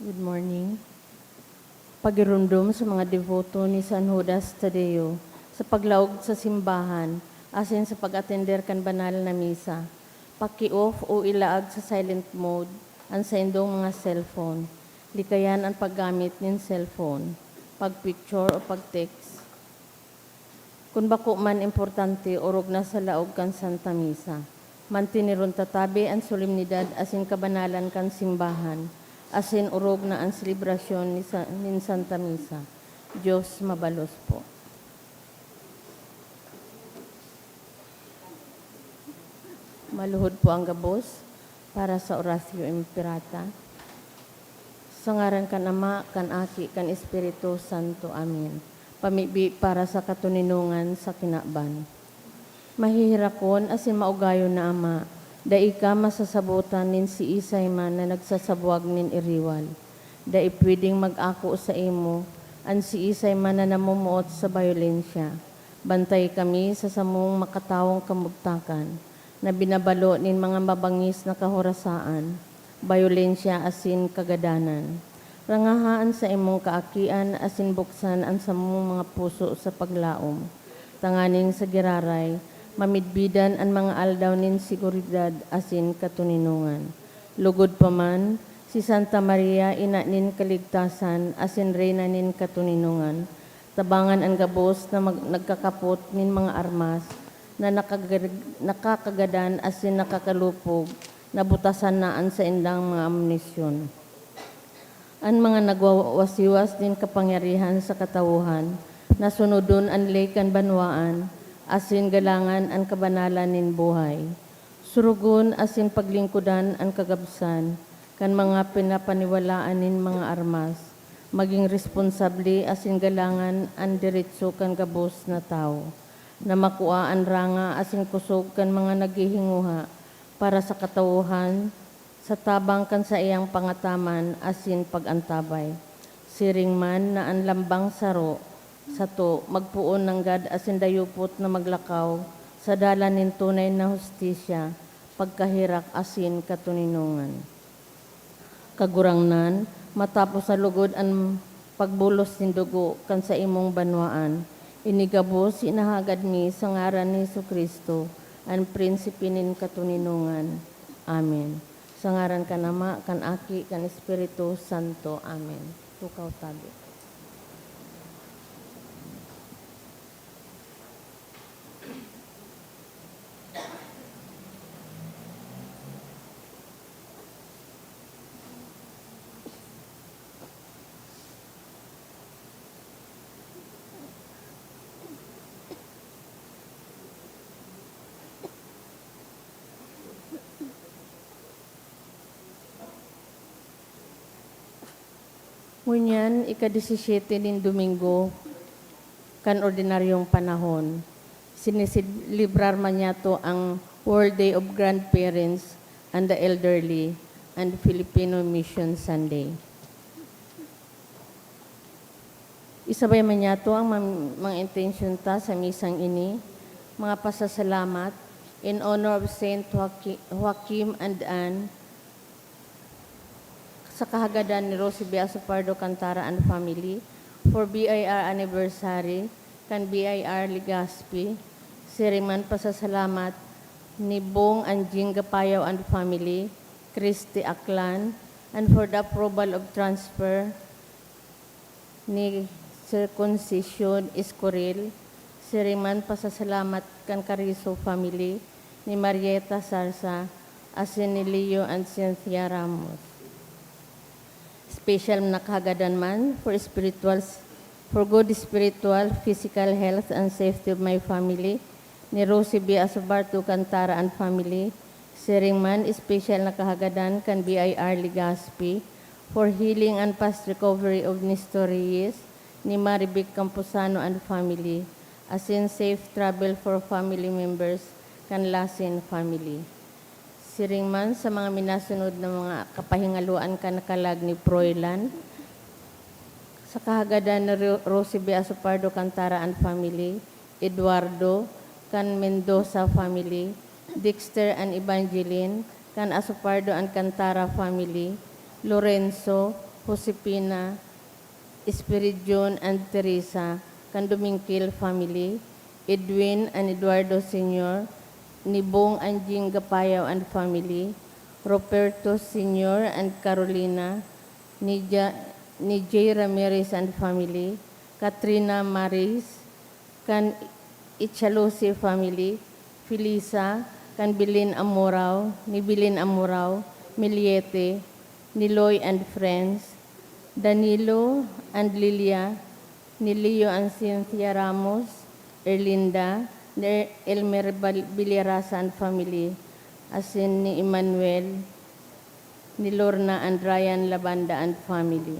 Good morning. Pagirundom sa mga devoto ni San Judas Tadeo sa paglaog sa simbahan, asin sa pag-atender kan banal na misa. Paki-off o ilaag sa silent mode ang sa indong mga cellphone. Likayan ang paggamit ng cellphone, pag-picture o pag-text. Kung bako man importante, orog na sa laog kan Santa Misa. Mantiniron tatabi ang solemnidad asin kabanalan kan simbahan, asin urog na ang selebrasyon ni Santa Misa. Diyos mabalos po. Maluhod po ang gabos para sa orasyo imperata. Sa ngaran kan Ama, kan Aki, kan Espiritu Santo. Amen. Pamibi para sa katuninungan sa kinaban. Mahihirakon asin maugayon na Ama, dai ka masasabutan nin si Isay man na nagsasabuag nin iriwal. Dai pwedeng mag-ako sa imo, an si Isay man na namumuot sa bayolensya. Bantay kami sa samong makatawong kamugtakan, na binabalo nin mga mabangis na kahorasaan, bayolensya asin kagadanan. Rangahaan sa imong kaakian asin buksan ang samong mga puso sa paglaom. Tanganing sa giraray, mamidbidan ang mga aldaw nin siguridad asin katuninungan. Lugod pa man, si Santa Maria ina nin kaligtasan asin reyna nin katuninungan. Tabangan ang gabos na nagkakapot nin mga armas na nakakagadan asin nakakalupog, nabutasan naan sa indang mga amnisyon. Ang mga nagwawasiwas din kapangyarihan sa katawuhan, nasunodon ang lekan banwaan, asin galangan ang kabanalan nin buhay. Surugon asin paglingkudan ang kagabsan, kan mga pinapaniwalaan nin mga armas, maging responsable asin galangan ang diretso kan gabos na tao, na makua ang ranga asin kusog kan mga naghihinguha para sa katawuhan, sa tabang kan sa iyang pangataman asin pagantabay. Siring man na ang lambang saro, sa to magpuon ng gad asin dayupot na maglakaw sa dalan nin tunay na hustisya, pagkahirak asin katuninungan. Kagurangnan, matapos sa lugod ang pagbulos nin dugo kan sa imong banwaan, inigabos inahagad mi sa ngaran ni Jesucristo, ang prinsipe nin katuninungan. Amen. Sa ngaran kan Ama, kan Aki, kan Espiritu Santo. Amen. Tukaw tabi. Ngunyan, ika-17 din Domingo, kan ordinaryong panahon. Sinisilibrar man niya to ang World Day of Grandparents and the Elderly and Filipino Mission Sunday. Isabay man niya to ang mga intention ta sa misang ini, mga pasasalamat in honor of Saint Joaquim and Anne, sa kahagadan ni Rosie Biaso Pardo Cantara and family, for BIR anniversary, kan BIR Legazpi, siriman pasasalamat ni Bong Anjing Gapayaw and family, Christy Aklan, and for the approval of transfer ni Circuncision Escoril, siriman pasasalamat kan Carizo family, ni Marieta Sarsa, asin ni Leo and Cynthia Ramos. Special na kahagadan man for good spiritual, physical health and safety of my family, ni Rosie B. Asobarto Cantara and family. Siring man, special na kahagadan kan BIR Legazpi for healing and fast recovery of Nestor Reyes, ni Maribic Camposano and family, as in safe travel for family members kan Lasin family. Siring man sa mga minasunod na mga kapahingaluan ka nakalag ni Proylan, sa kahagadan na Rosie B. Asopardo Cantara and family, Eduardo, kan Mendoza family, Dexter and Evangeline, kan Asopardo and Cantara family, Lorenzo, Josepina, Espiridion and Teresa, kan Dumingkil family, Edwin and Eduardo Sr., Nibong Anjing Gapayaw and family, Roberto Sr. and Carolina, ni J. Ramirez and family, Katrina Maris, kan Ichalosi family, Felisa, kan Bilin Amorao, ni Bilin Amorao, Miliete, Niloy and friends, Danilo and Lilia, ni Leo and Cynthia Ramos, Erlinda, ni Elmer Villarasa and family, asin ni Emmanuel, ni Lorna and Ryan Labanda and family.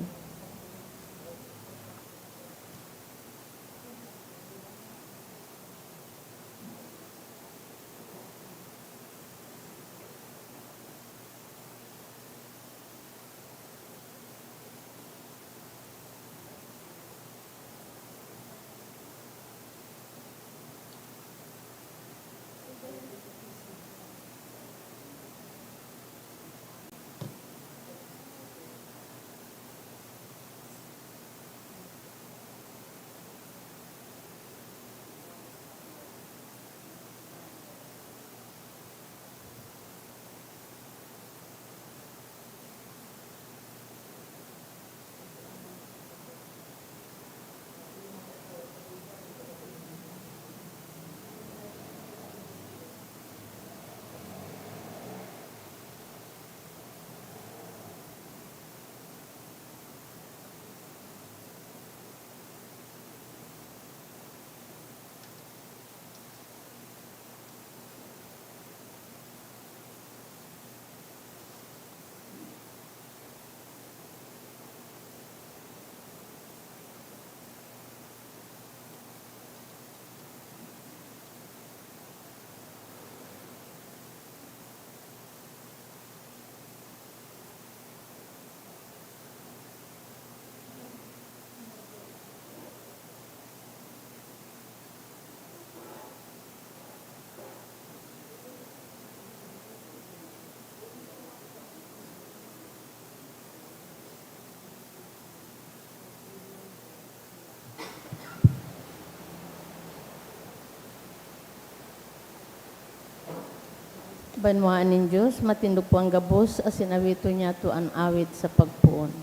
Banwaan ng Diyos, matindog po ang gabos, asin awito niya to ang awit sa pagpuon.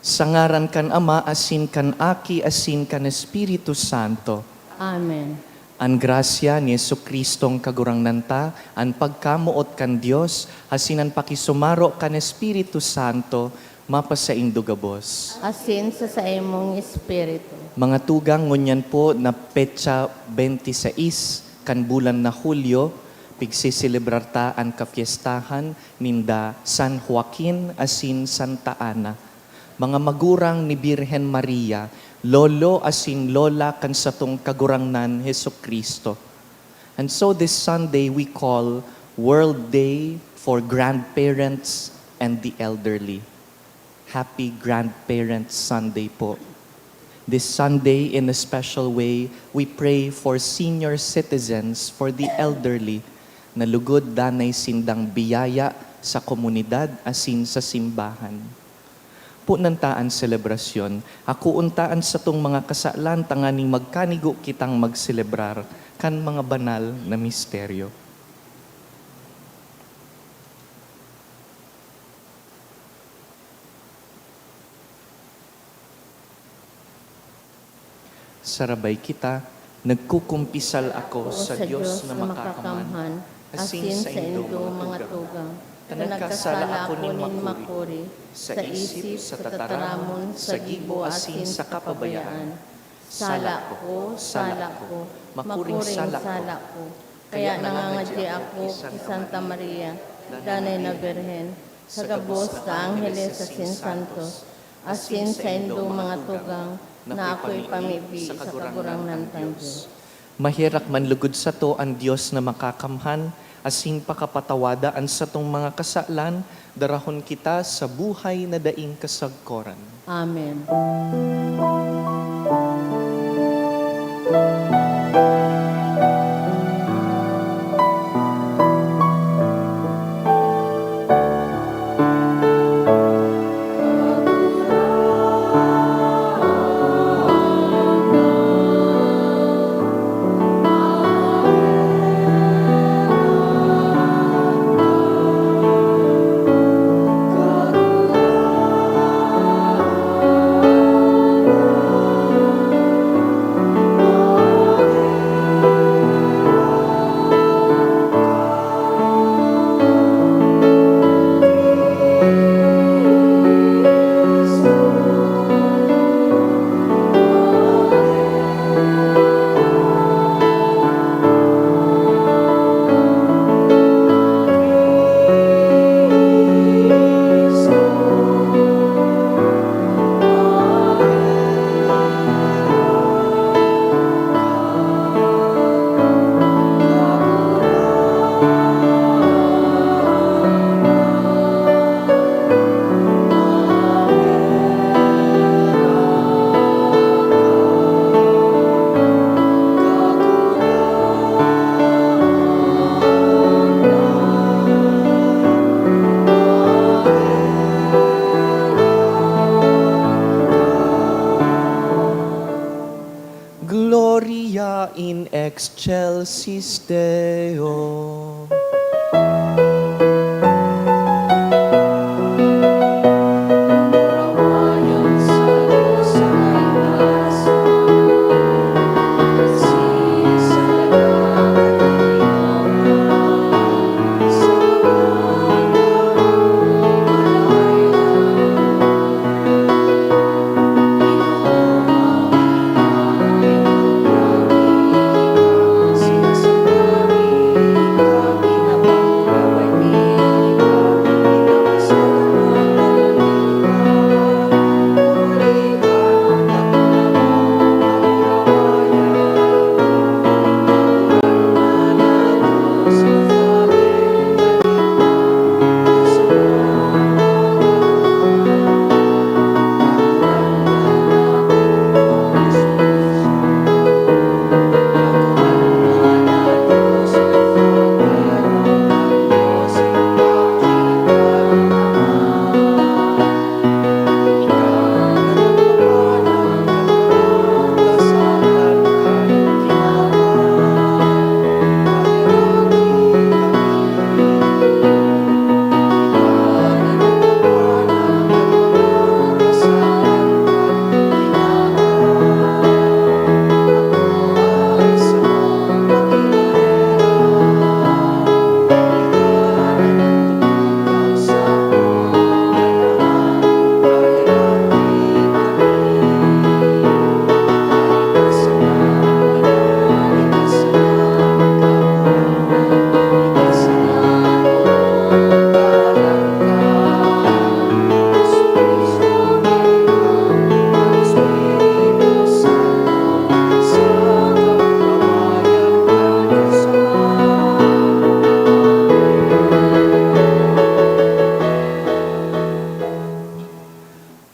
Sangaran kan Ama, asin kan Aki, asin kan Espiritu Santo. Amen. An grasya ni Jesucristong kagurangnan an pagkamuot kan Dios, asin an pakisumaro kan Espiritu Santo, mapasaing dugabos. Asin sa imong espiritu. Mga tugang ngunyan po na petsa 26 kan bulan na Hulyo, pigsiselebrar ta ang kapiestahan ninda San Joaquin asin Santa Ana. Mga magurang ni Birhen Maria, lolo asin lola kan satong kagurangnan Jesucristo. And so this Sunday we call World Day for Grandparents and the Elderly. Happy Grandparents Sunday po. This Sunday, in a special way, we pray for senior citizens, for the elderly, na lugod danay sindang biyaya sa komunidad asin sa simbahan. Punantaan selebrasyon, ako untaan sa tong mga kasalan tanganing magkanigo kitang magselebrar kan mga banal na misteryo. Sarabay kita, nagkukumpisal ako sa Diyos na makakamhan, asin sa indo mga tugang, na nagkasala ako nin makuri, sa isip, sa tataramon, sa gibo, asin sa kapabayaan. Sala ko, makuring sala ko. Kaya nangangadya ako kay Santa Maria, Danay na Birhen, sa gabos sa Angeles sa Sinsantos, asin sa indong mga tugang, na ako'y pamibi sa kagurangnan ng Diyos. Mahirak manlugod sa to ang Diyos na makakamhan, asin pakapatawadaan sa tong mga kasalan, darahon kita sa buhay na daing kasagkoran. Amen. Gloria in excelsis Deo. Rawayan sa Diyos ang itaas, sa dagat sa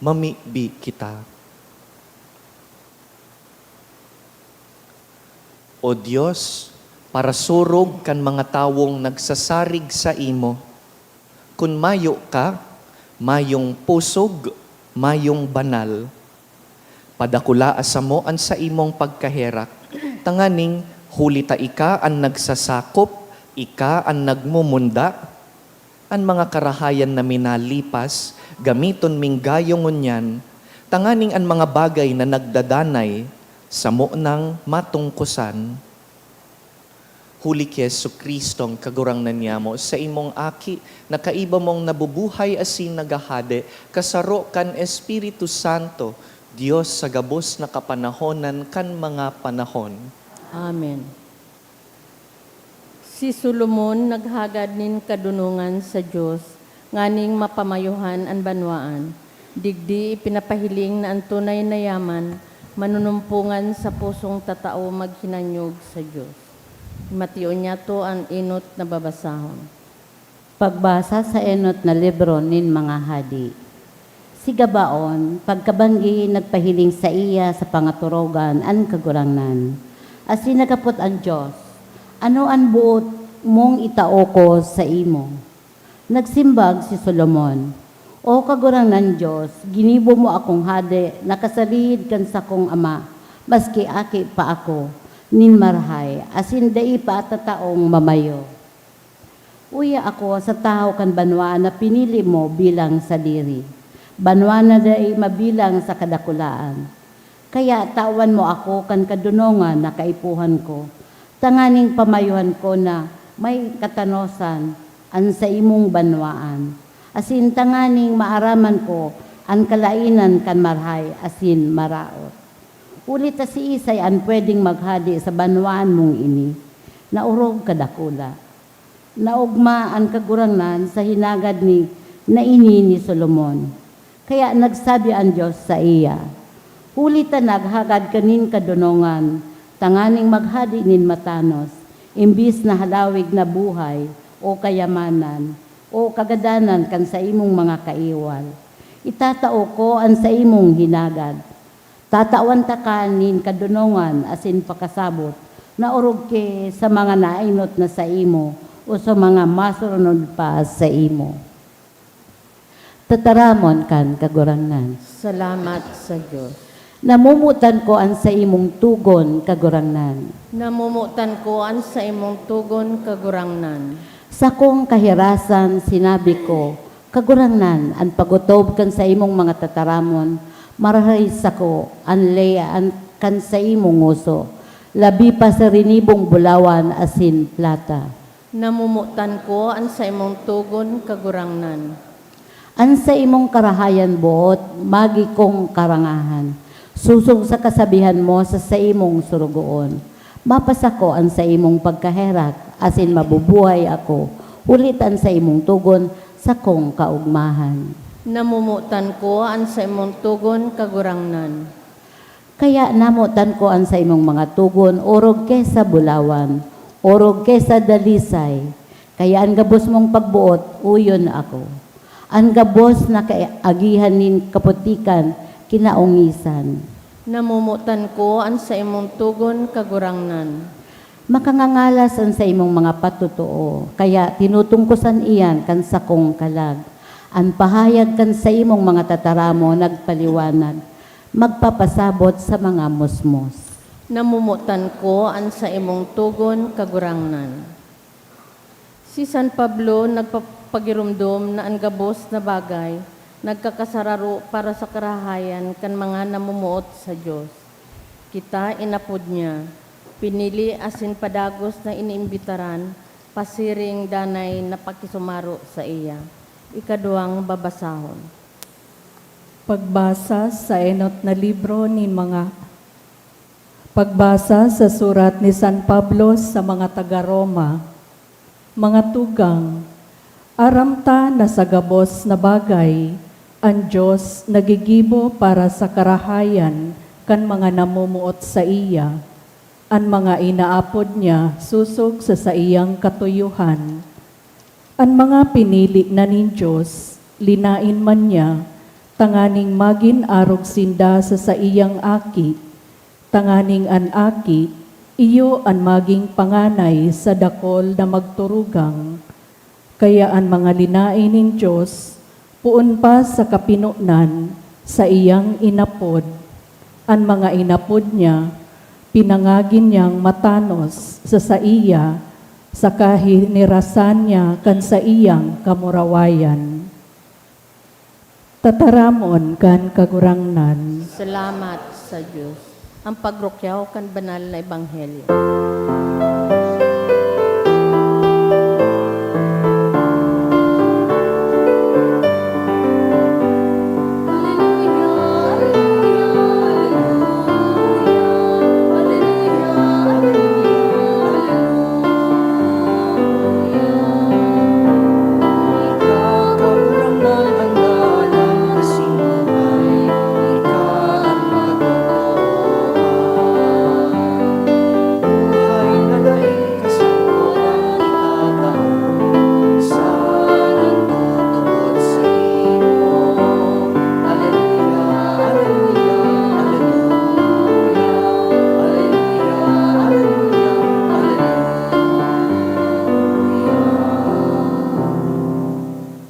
Mamibi kita. O Diyos, para surog kan mga tawong nagsasarig sa imo, kun mayo ka, mayong pusog, mayong banal, padakula asamo an sa imong pagkaherak, tanganing hulita ika ang nagsasakop, ika ang nagmumunda, ang mga karahayan na minalipas, gamiton ming gayong ngunyan, tanganing ang mga bagay na nagdadanay, samo ng matungkusan. Huli ki Yesu Kristong kagurang nanyamo, sa imong aki, na kaiba mong nabubuhay asin nagahade, kasaro kan Espiritu Santo, Diyos sa gabos na kapanahonan kan mga panahon. Amen. Si Solomon naghagad nin kadunungan sa Diyos, nganing mapamayuhan ang banwaan. Digdi ipinapahiling na ang tunay na yaman, manunumpungan sa pusong tatao maghinanyog sa Diyos. Mateo niya to ang inot na babasahon. Pagbasa sa enot na libro nin mga hadi. Si Gabaon, pagkabanggi, nagpahiling sa iya sa pangaturogan ang kagurangnan. As sinagapot ang Diyos, ano ang buot mong itao ko sa imo? Nagsimbag si Solomon, O kagurangnan Diyos, ginibo mo akong hadi, nakasalid kan sa kong ama, maski aki pa ako, nin marhay, asin dai pa atataong mamayo. Uya ako sa tao kan banwa na pinili mo bilang sadiri. Banwa na dai mabilang sa kadakulaan. Kaya tawan mo ako kan kadunongan na kaipuhan ko. Tanganing pamayuhan ko na may katanosan an sa imong banwaan. Asin tanganing maaraman ko an kalainan kan marhay asin maraot. Ulit si Isay an pwedeng maghadi sa banwaan mong ini. Naurog kadakula. Naugma ang kagurangnan sa hinagad ni naini ni Solomon. Kaya nagsabi ang Diyos sa iya, Hulitan naghagad kanin kadunongan, tanganing maghadi nin matanos, imbis na halawig na buhay o kayamanan o kagadanan kan sa imong mga kaiwal. Itatao ko ang sa imong hinagad. Tatawan ta kanin kadunongan asin pakasabot, na urog ke sa mga nainot na sa imo, o sa mga masurunod pa sa imo. Tataramon kan kagurangnan. Salamat sa Diyos. Namumutan ko ang sa imong tugon kagurangnan. Namumutan ko ang sa imong tugon kagurangnan. Sa kong kahirasan sinabi ko, kagurangnan ang pagutob kan sa imong mga tataramon, marahay sa ko ang layaan kan sa imong uso, labi pa sa rinibong bulawan asin plata. Namumutan ko ang sa imong tugon kagurangnan. An sa imong karahayan buot, magi kong karangahan. Susog sa kasabihan mo sa imong surugoon. Mapasa ko ang sa imong pagkaherak, asin mabubuhay ako. Ulitan sa imong tugon sa kong kaugmahan. Namumutan ko ang sa imong tugon kagurangnan. Kaya namutan ko ang sa imong mga tugon, orog kesa bulawan, orog kesa dalisay. Kaya ang gabos mong pagbuot, uyon ako. Ang gabos na kaagihan nin kaputikan, kinaungisan. Namumutan ko ang sa imong tugon kagurangnan. Makangangalas ang sa imong mga patutuo, kaya tinutungkusan iyan kan sa kong kalag. Ang pahayag kan sa imong mga tataramo nagpaliwanag, magpapasabot sa mga musmos. Namumutan ko ang sa imong tugon kagurangnan. Si San Pablo nagpapagirumdom na ang gabos na bagay, nagkakasararo para sa karahayan kan mga namumuot sa Diyos. Kita inapod niya, pinili asin padagos na iniimbitaran, pasiring danay na pakisumaro sa iya. Ikaduhang babasahon. Pagbasa sa enot na libro ni mga Pagbasa sa surat ni San Pablo sa mga taga-Roma. Mga tugang, aramta na sa gabos na bagay, ang Diyos nagigibo para sa karahayan kan mga namumuot sa iya. Ang mga inaapod niya susog sa iyang katuyuhan. Ang mga pinili na ni Diyos, linain man niya, tanganing magin arog sinda sa iyang aki, tanganing an aki, iyo an maging panganay sa dakol na magturugang. Kaya ang mga linain ng Diyos, puon pa sa kapinunan sa iyang inapod. Ang mga inapod niya, pinangagin niyang matanos sa iya, sa kahinirasan niya kan sa iyang kamurawayan. Tataramon kan kagurangnan. Salamat sa Diyos. Ang pagrukyaw kan banal na ebanghelyo.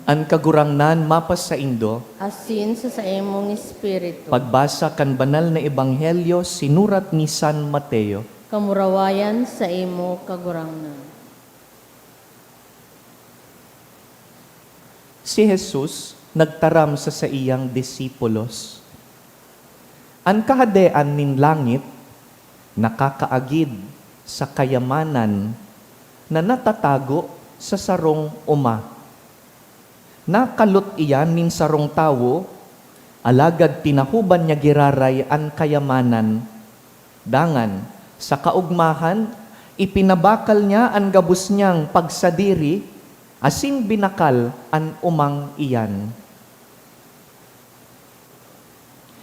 An kagurangnan mapas sa Indo, asin sa imong espiritu. pagbasa kan banal na ebanghelyo sinurat ni San Mateo. Kamurawayan sa imo kagurangnan. Si Jesus nagtaram sa iyang disipulos. An kahadean nin langit nakakaagid sa kayamanan na natatago sa sarong uma. Nakalot iyan nin sarong tawo, alagad tinahuban niya giraray an kayamanan. Dangan, sa kaugmahan, ipinabakal niya an gabus niyang pagsadiri, asin binakal an umang iyan.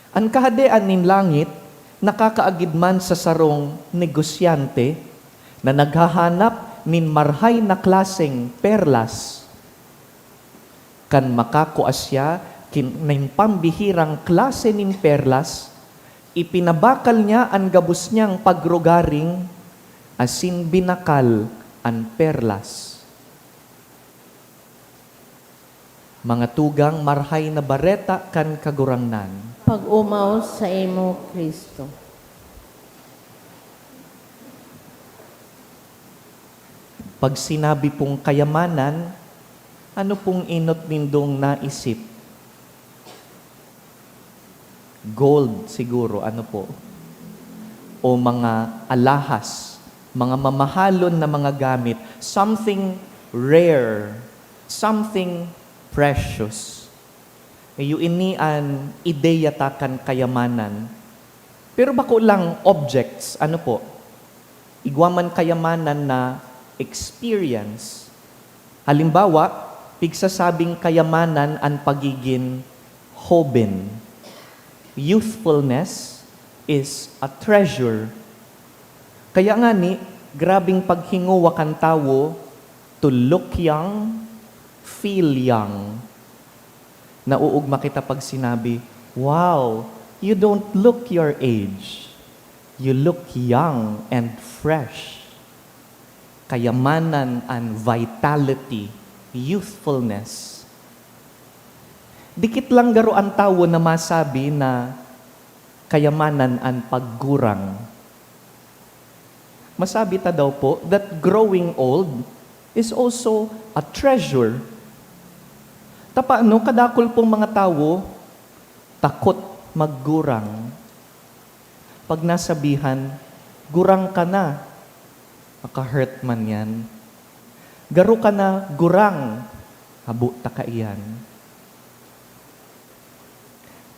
An kahadean nin langit, nakakaagid man sa sarong negosyante na naghahanap nin marhay na klaseng perlas. Kan makakuas siya nin pambihirang klase nin perlas, ipinabakal niya ang gabus niyang pagrugaring, asin binakal ang perlas. Mga tugang marhay na bareta kan kagurangnan. Pag-umaw sa imo Kristo. Pag sinabi pong kayamanan, ano pong inot nindong naisip? Gold siguro, ano po? O mga alahas, mga mamahalon na mga gamit, something rare, something precious. Iyo inian ideya takan kayamanan. Pero bako lang objects, ano po? Igwaman kayamanan na experience. Halimbawa, pigsasabing kayamanan ang pagiging hoben. Youthfulness is a treasure. Kaya nga ni, grabing paghinguwa kan tawo to look young, feel young. Nauugma kita pag sinabi, wow, you don't look your age. You look young and fresh. Kayamanan and vitality, youthfulness. Dikit lang garo ang tawo na masabi na kayamanan ang paggurang. Masabi ta daw po that growing old is also a treasure. Tapaano kadakol pong mga tawo takot maggurang. Pag nasabihan, gurang ka na, maka-hurt man yan. Garo ka na, gurang, habo ta ka iyan.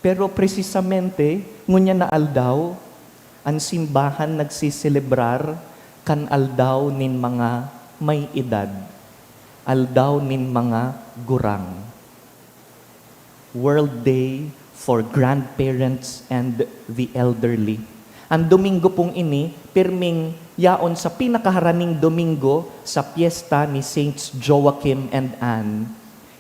Pero precisamente, ngunya na aldaw, ang simbahan nagsiselebrar kan aldaw nin mga may edad, aldaw nin mga gurang. World Day for Grandparents and the Elderly. Ang Domingo pong ini, pirming yaon sa pinakaharaning Domingo sa piyesta ni Saints Joachim and Anne.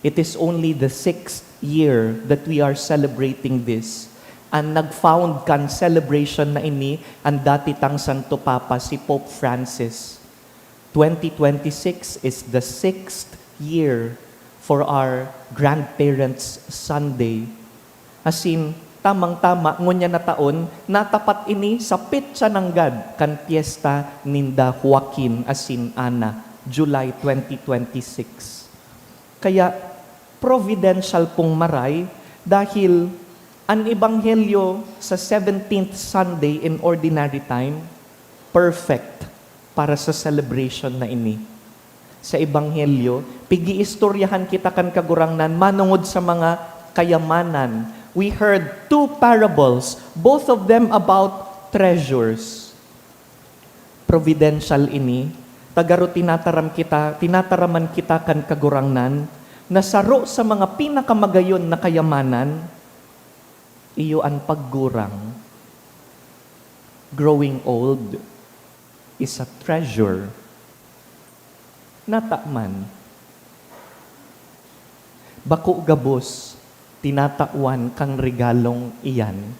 It is only the 6th year that we are celebrating this. Ang nag-found kan celebration na ini, ang dati tang Santo Papa, si Pope Francis. 2026 is the 6th year for our Grandparents' Sunday. As in, tamang-tama, ngunya na taon, natapat ini sa petsa ng God, kan piyesta ninda Joaquin asin Ana, July 2026. Kaya, providential pong maray, dahil ang ebanghelyo sa 17th Sunday in Ordinary Time, perfect para sa celebration na ini. Sa ebanghelyo, pigi-istoryahan kita kan kagurangnan, manungod sa mga kayamanan. We heard 2 parables, both of them about treasures. Providential ini, tagaro tinataraman kita kan kagurangnan, na saro sa mga pinakamagayon na kayamanan, iyo ang paggurang. Growing old is a treasure. Natakman. Bako gabos, tinatawan kang regalong iyan.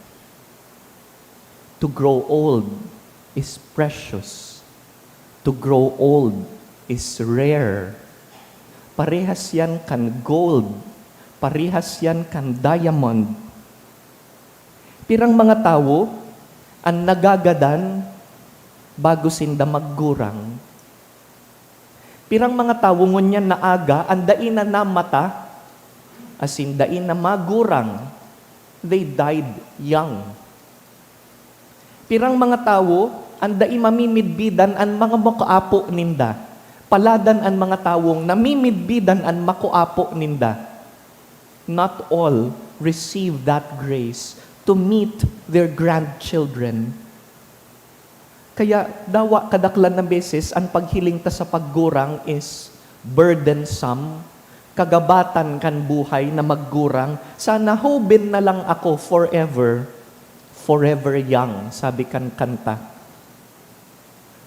To grow old is precious. To grow old is rare. parehas yan kan gold, parehas yan kan diamond. Pirang mga tao ang nagagadan bago sinda maggurang. Pirang mga tao ngunyan na aga, ang daina na mata, asin daina magurang. They died young. Pirang mga tao, ang dai mamimidbidan ang mga makaapo ninda. Paladan ang mga tawong namimidbidan ang makuapo ninda. Not all receive that grace to meet their grandchildren. Kaya dawa kadaklan na beses ang paghiling ta sa paggurang is burdensome, kagabatan kan buhay na maggurang, sana hobin na lang ako forever, forever young, sabi kan kanta.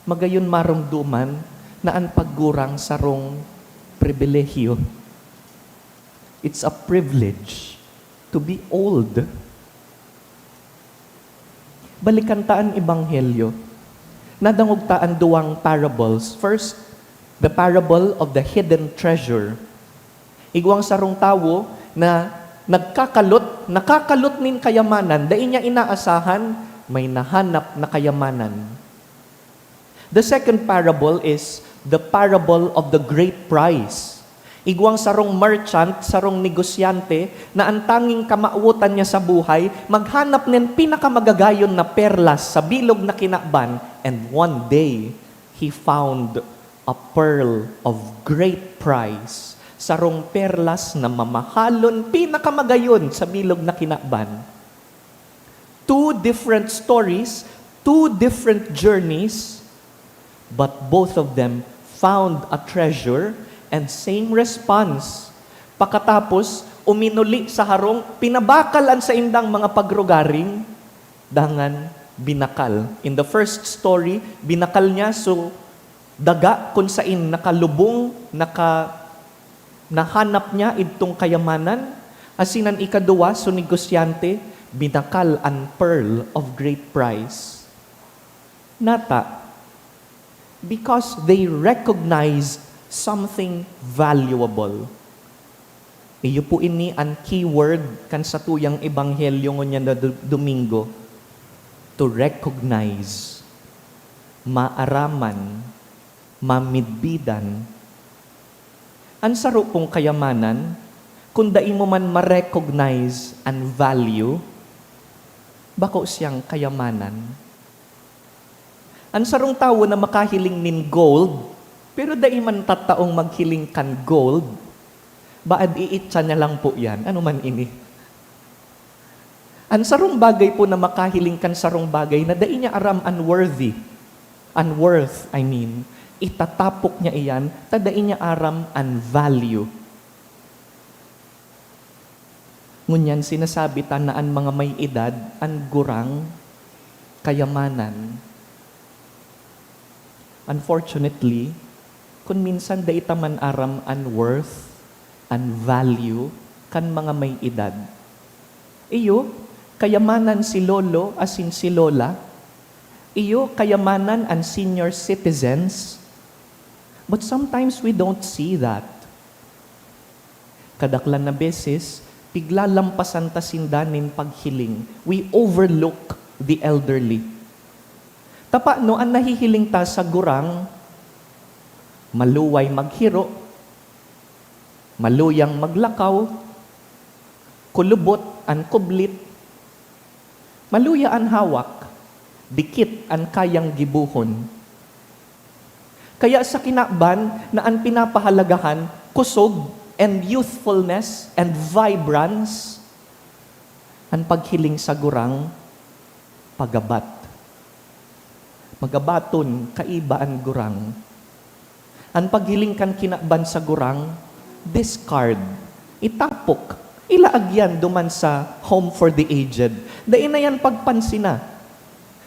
Magayon marumduman na ang paggurang sarong pribilehyo. It's a privilege to be old. Balikan taan ebanghelyo. Nadangog taan duwang parables. First, the parable of the hidden treasure. Igwang sarong tawo na nakakalot nin kayamanan, dahil niya inaasahan, may nahanap na kayamanan. The second parable is the parable of the great prize. Igwang sarong merchant, sarong negosyante, na ang tanging kamautan niya sa buhay, maghanap ng pinakamagagayon na perlas sa bilog na kinakban, and one day, he found a pearl of great price. Sarong perlas na mamahalon, pinakamagayon sa bilog na kinakban. Two different stories, two different journeys, but both of them found a treasure and same response. Pagkatapos, uminuli sa harong, pinabakalan sa indang mga pagrugaring, dangan binakal. In the first story, binakal niya so daga kung sain nakalubong, nahanap niya itong kayamanan. Asinan ikaduwa, so negosyante, binakal ang pearl of great price. Nata, because they recognized something valuable. Iyo po ini ang keyword kan sa tuyang ebanghelyo ngunya na Domingo. To recognize, maaraman, mamidbidan. Ang saro pong kayamanan, kung dai mo man ma-recognize and value, bako siyang kayamanan. Ang sarong tawo na makahiling nin gold, pero dai man tataong maghiling kan gold, baad iitsa niya lang po yan. Ano man ini? Ang sarong bagay po na makahiling kan sarong bagay na dai niya aram unworthy. Unworth, I mean. Itatapok niya iyan, tadai niya aram unvalue. Ngunyan sinasabi tanaan mga may edad, ang gurang, kayamanan. Unfortunately, kung minsan da itaman aram unworth, unvalue, kan mga may edad. Iyo, kayamanan si lolo asin si lola. Iyo, kayamanan ang senior citizens. But sometimes we don't see that. Kadaklan na beses, piglalampasan ta sindanin paghiling. We overlook the elderly. Tapa no, ang nahihiling ta sa gurang, maluway maghiro, maluyang maglakaw, kulubot ang kublit, maluya ang hawak, dikit ang kayang gibuhon. Kaya sa kinakban na ang pinapahalagahan, kusog and youthfulness and vibrance, ang paghiling sa gurang, pagabat. Magabaton, kaiba ang gurang. Ang paghiling kan kinakban sa gurang, discard, itapok, ilaagyan duman sa home for the aged. Dain na yan pagpansina.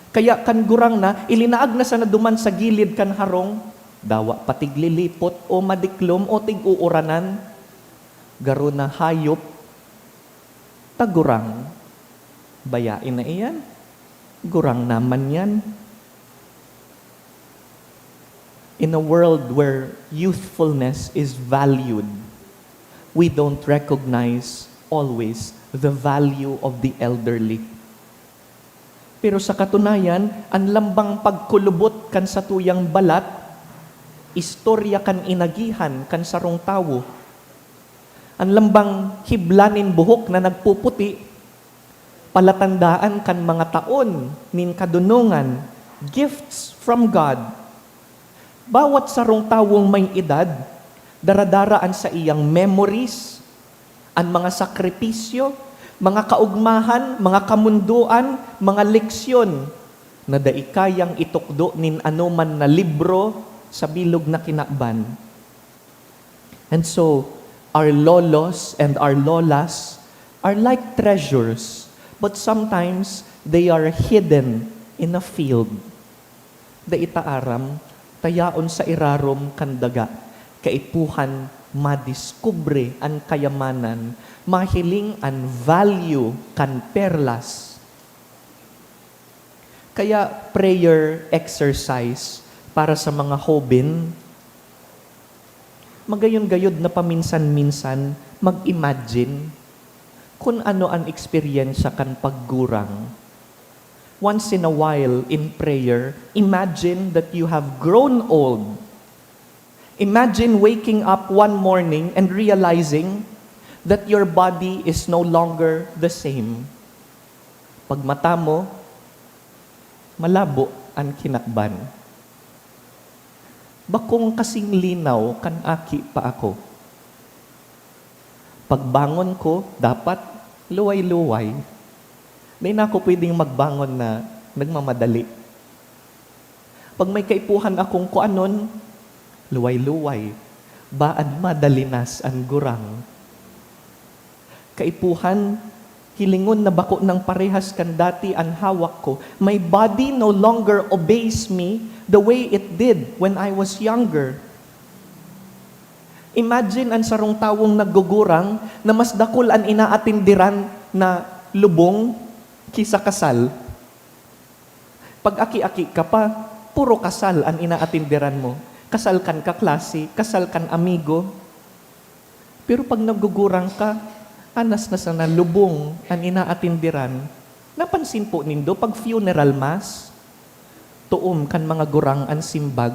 Kaya kan gurang na, ilinaag na sana duman sa gilid kan harong, dawa patiglilipot o madiklom o tig-uuranan, garo na hayop, tagurang, bayain na iyan, gurang naman yan. in a world where youthfulness is valued, we don't recognize always the value of the elderly. Pero sa katunayan, ang lambang pagkulubot kan sa tuyang balat, istorya kan inagihan kan sarong tawo. Ang lambang hiblanin buhok na nagpuputi, palatandaan kan mga taon nin kadunungan, gifts from God. Bawat sarong tawong may edad, daradaraan sa iyang memories, ang mga sakripisyo, mga kaugmahan, mga kamunduan, mga leksyon na daikayang itukdo nin anuman na libro sa bilog na kinakban. And so, our lolos and our lolas are like treasures, but sometimes they are hidden in a field. Daitaaram, tayaon sa irarom kandaga, kaipuhan madiskubre ang kayamanan, mahiling ang value kan perlas. Kaya prayer exercise para sa mga hobin, magayon-gayod na paminsan-minsan mag-imagine kung ano ang experience kan paggurang. Once in a while in prayer, imagine that you have grown old. Imagine waking up one morning and realizing that your body is no longer the same. Pag mata mo, malabo ang kinakban. Bakong kasing linaw kan aki pa ako. Pagbangon ko, dapat luway-luway. Hindi na ako pwedeng magbangon na nagmamadali. Pag may kaipuhan akong kuanon, luway-luway, baan madalinas ang gurang. Kaipuhan, hilingon na bako ng parehas kan dati ang hawak ko. My body no longer obeys me the way it did when I was younger. Imagine ang sarong tawong naggugurang na mas dakol ang inaatindiran na lubong kisa kasal. Pag aki-aki ka pa, puro kasal ang inaatindiran mo. Kasal kan kaklase, kasal kan amigo. Pero pag naggugurang ka, anas na sana lubong ang inaatindiran. Napansin po nindo, pag funeral mass, tuom kan mga gurang ang simbag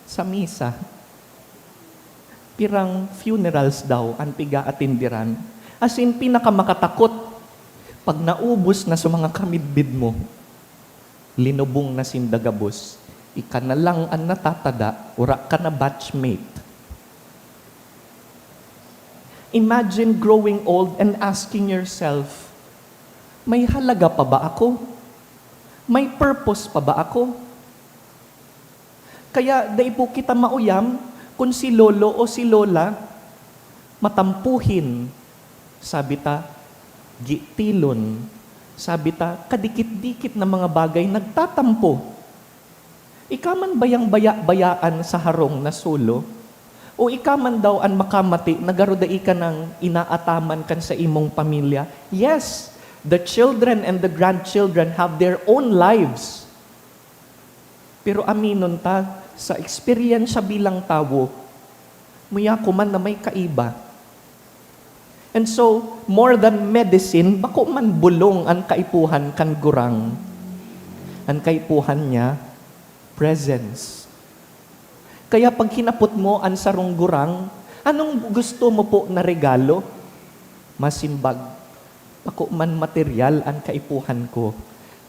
sa misa. Pirang funerals daw ang piga-atindiran. As in, pinakamakatakot, pag naubos na sa mga kamidbid mo, linubong na sindagabos, ika na lang ang natatada, ura ka na batchmate. Imagine growing old and asking yourself, may halaga pa ba ako? May purpose pa ba ako? Kaya dai po kita mauyam kung si lolo o si lola matampuhin, sabi ta, gitilon, sabi ta, kadikit-dikit na mga bagay nagtatampo. Ikaman bayang baya-bayaan sa harong na sulo, o ikaman daw ang makamati, nagarodai ka ng inaataman kan sa imong pamilya. Yes, the children and the grandchildren have their own lives. Pero aminon ta, sa experience bilang tawo, muya ko man na may kaiba. And so, more than medicine, bako man bulong ang kaipuhan kan gurang. Ang kaipuhan niya, presence. Kaya pag hinapot mo ang sarong gurang, anong gusto mo po na regalo? Masimbag. Bako man material ang kaipuhan ko.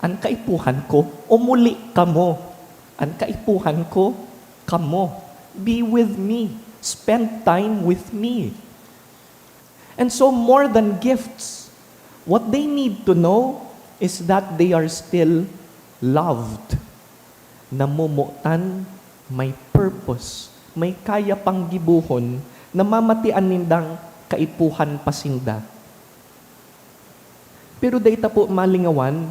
Ang kaipuhan ko, umuli ka mo. Ang kaipuhan ko, kamo. Be with me. Spend time with me. And so more than gifts, what they need to know is that they are still loved. Namumutan, may purpose, may kaya pang gibuhon, namamatian nindang kaipuhan pasinda. Pero data po malingawan,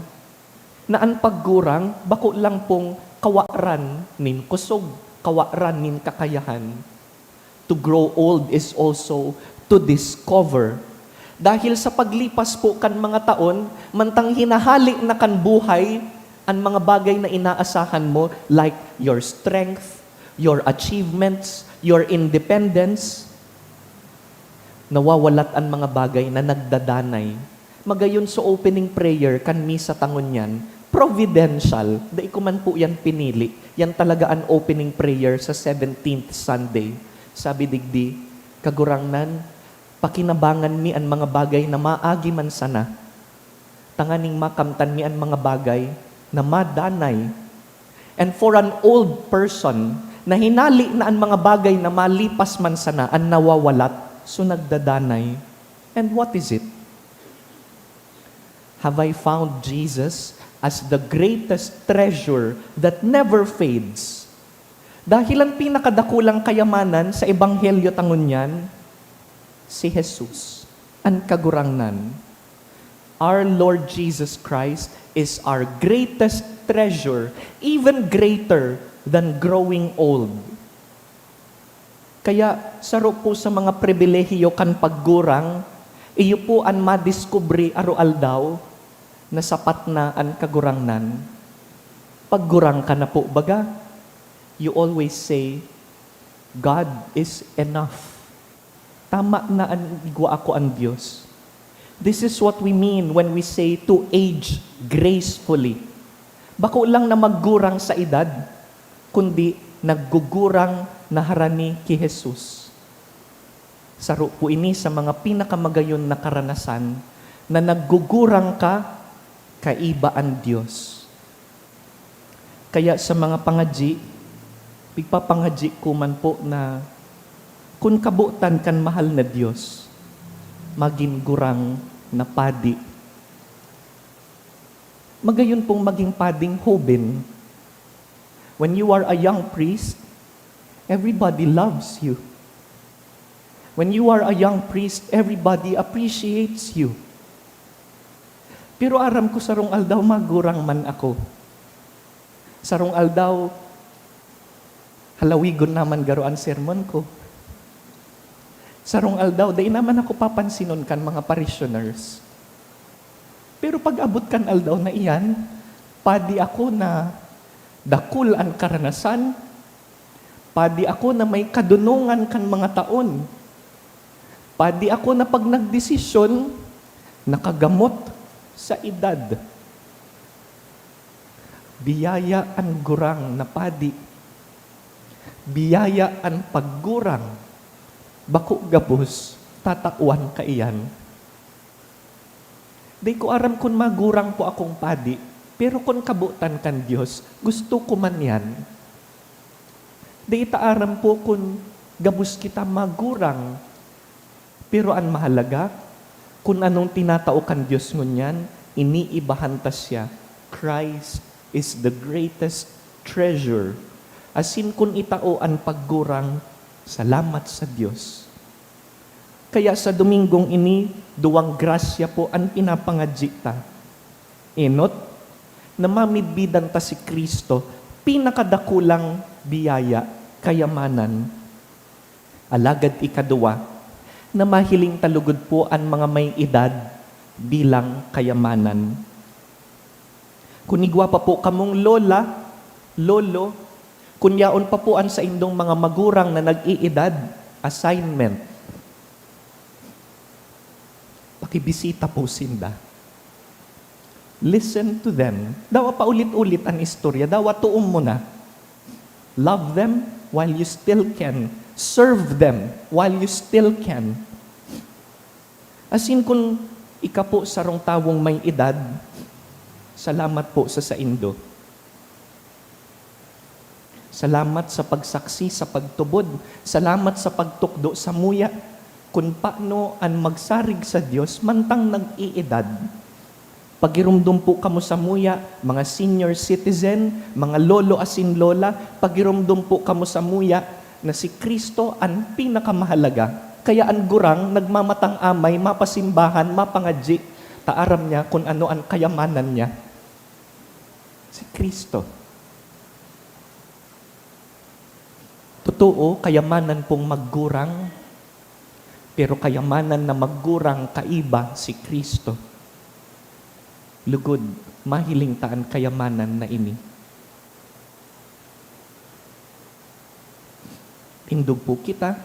na ang paggurang, bako lang pong kawaran nin kusog, kawaran nin kakayahan. To grow old is also to discover. Dahil sa paglipas po kan mga taon, mantang hinahalik na kan buhay, ang mga bagay na inaasahan mo, like your strength, your achievements, your independence, nawawalat ang mga bagay na nagdadanay. Magayon sa opening prayer, kan misa tangon yan, providential, dahil ko man po yan pinili. Yan talaga ang opening prayer sa 17th Sunday. Sabi digdi, kagurangnan, pakinabangan mi ang mga bagay na maagi man sana. Tanganing makamtan mi ang mga bagay na madanay. And for an old person, na hinali na ang mga bagay na malipas man sana, ang nawawalat, so nagdadanay. And what is it? Have I found Jesus as the greatest treasure that never fades? Dahil ang pinakadakulang kayamanan sa Ebanghelyo tangon yan, si Jesus, ang kagurangnan. Our Lord Jesus Christ is our greatest treasure, even greater than growing old. Kaya, saro po sa mga pribilehiyo kan paggurang, iyo po ang madiskubre aro-aldaw na sapat na ang kagurangnan. Paggurang ka na po baga, you always say, God is enough. Tama na ang igwa ako ang Diyos. This is what we mean when we say to age gracefully. Bako lang na maggurang sa edad, kundi naggugurang na harani ki Jesus. Saro po ini sa mga pinakamagayon na karanasan na naggugurang ka, kaiba ang Diyos. Kaya sa mga pangadji, pigpapangadji ko man po na kung kabutan kan mahal na Diyos, maging gurang na padi. Magayon pong maging pading hoben. When you are a young priest, everybody loves you. When you are a young priest, everybody appreciates you. Pero aram ko sarong aldaw magurang man ako. Sarong aldaw, halawigon naman garo ang sermon ko. Sarong aldaw, dahil naman ako papansinon kan mga parishioners. Pero pag abot kan aldaw na iyan, padi ako na dakul ang karanasan, padi ako na may kadunungan kan mga taon, padi ako na pag nagdesisyon, nakagamot sa edad. Biyaya ang gurang na padi. Biyaya ang paggurang. Bako gabos, tatakwan ka iyan. Di ko aram kung magurang po akong padi, pero kung kabutan kan Diyos, gusto ko man yan. Di itaaram po kung gabos kita magurang, pero ang mahalaga, kung anong tinatao kan Diyos ngunyan, iniibahantas siya. Christ is the greatest treasure. Asin kung itao ang paggurang, salamat sa Diyos. Kaya sa Domingong ini, duwang grasya po ang pinapangadjita. Enot, na mamidbidan ta si Kristo, pinakadakulang biyaya, kayamanan. Alagad ikaduwa, na mahiling talugod po ang mga may edad bilang kayamanan. Kunigwa pa po kamong lola, lolo, kunyaon pa po ang sa indong mga magurang na nag-iedad, assignment. Pakibisita po sinda. Listen to them. Dawa pa ulit-ulit ang istorya. Dawa tuom mo na. Love them while you still can. Serve them while you still can. As in, kung ika po sarong tawong may edad, salamat po sa saindo. Salamat sa pagsaksi, sa pagtubod. Salamat sa pagtukdo sa muya. Kung paano ang magsarig sa Diyos, mantang nag-iedad. Pagirumdum po kamo sa muya, mga senior citizen, mga lolo asin lola, pagirumdum po kamo sa muya na si Kristo ang pinakamahalaga. Kaya ang gurang, nagmamatang amay, mapasimbahan, mapangadji, taaram niya kung ano ang kayamanan niya. Si Kristo. Totoo, kayamanan pong maggurang, pero kayamanan na maggurang kaiba si Kristo. Lugod, mahiling taan kayamanan na ini. Indog po kita.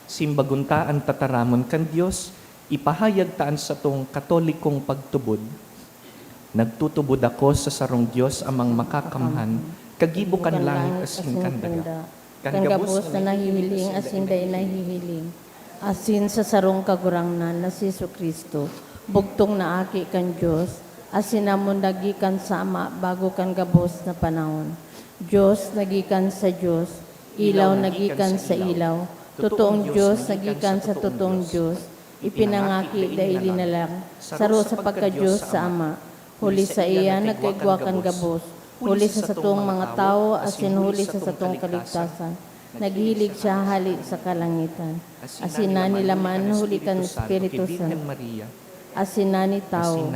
Simbaguntaan tataramon kan Dios, ipahayag taan sa tong katolikong pagtubod. Nagtutubod ako sa sarong Dios amang makakamhan, kagibo kan langit asin kan daga. Kan gabos na nahihiling, asin day nahihiling. Asin sa sarong kagurangnan na si Kristo, bugtong na aki kan Diyos, asin namon nagikan sa Ama bago kan gabos na panahon. Diyos nagikan sa Diyos, ilaw nagikan sa ilaw, totoong Diyos nagikan sa totoong Diyos, ipinangaki daili na lang, saro sa pagka-Diyos sa Ama, huli sa iya nagkaigwa kan gabos, huli sa satong mga tao, asin huli sa satong kaligtasan. Naghilig siya hali sa kalangitan. Asin na nila man huli kan Espiritu Santo. Maria, Asin na ni tao.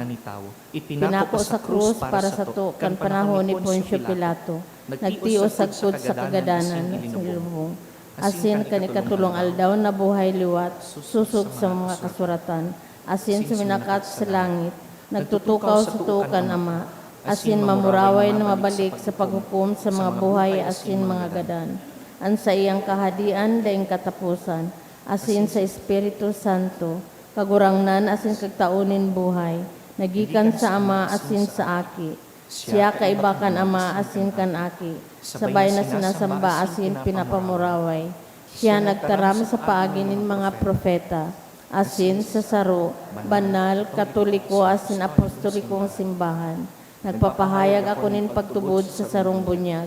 Pinako sa krus para sa to kan panahon ni Poncio Pilato. Nagtios sagpod sa kagadanan sa lubong. Asin kanikatulong aldaw na buhay liwat, susog sa mga kasuratan. Asin suminakat sa langit, nagtutukaw sa tukan Ama. Asin mamuraway na mabalik sa paghukom sa mga buhay asin mga gadan. An sa iyang kahadian daing katapusan, asin sa Espiritu Santo, kagurangnan asin kagtaunin buhay, nagikan sa Ama asin sa Aki. Siya kaibakan Ama asin kan Aki, sabay na sinasamba asin pinapamuraway. Siya nagtaram sa paaginin mga propeta, asin sa saro, banal, katoliko asin apostolikong simbahan. Nagpapahayag ako nin pagtubod sa sarong bunyag,